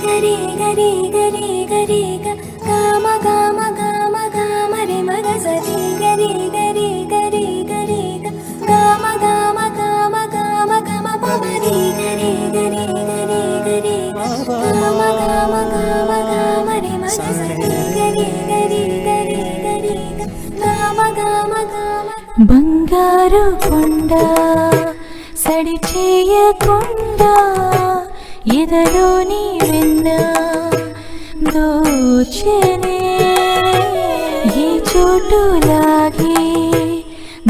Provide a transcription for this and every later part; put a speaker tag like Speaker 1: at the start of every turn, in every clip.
Speaker 1: గరి గరి గరి గరి గమ గమ గమ గమ రే మగ సరి గరి గరి గరి గరి గమ గమ గమ గమ గమ పమరి గరి గరి గరి గరి గమ గమ గమ గమ రే మగ సరి గరి గరి గరి గరి గమ గమ గమ బంగారు కొండ సడి చేయకుండా ఎదలోని వెన్న దోచనే ఈ చోటులాగే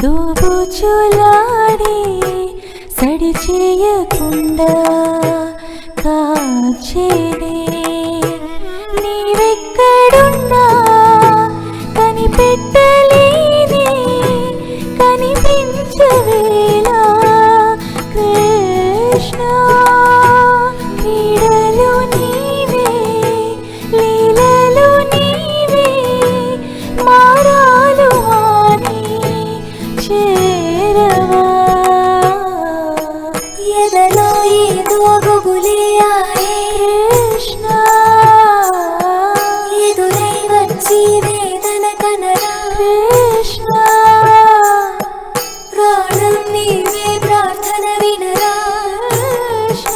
Speaker 1: దోబుచులాడి సడి చేయకుండా కాచేనే నీవెక్కడున్నా కనిపెట్టలేని కనిపించవేలా కృష్ణ క్రీడలు నీవే లీలలు నీవే మారాలు అని చేరవా ఎదలో ఏదో గుబులే ఆడే కృష్ణ ఎదురై వచ్చి వేదన కనరా కృష్ణ ప్రాణం నీవే ప్రార్థన వినరా కృష్ణ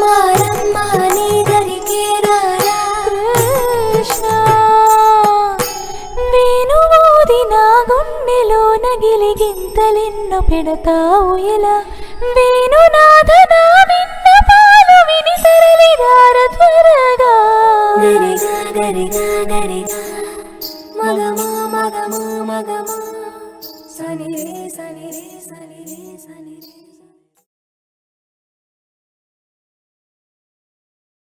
Speaker 1: మారమ్మ నీ దరికే రారా కృష్ణ వేణువూది నా గుండెలో నగిలిగింతలెన్నో పెడతావు ఎలా వేణునాథ నా విన్నపాలు విని తరలిరార త్వరగా గరిగా గరిగా గరిగా మగమా మగమా మగమా సని రే సని రే సని రే సని రే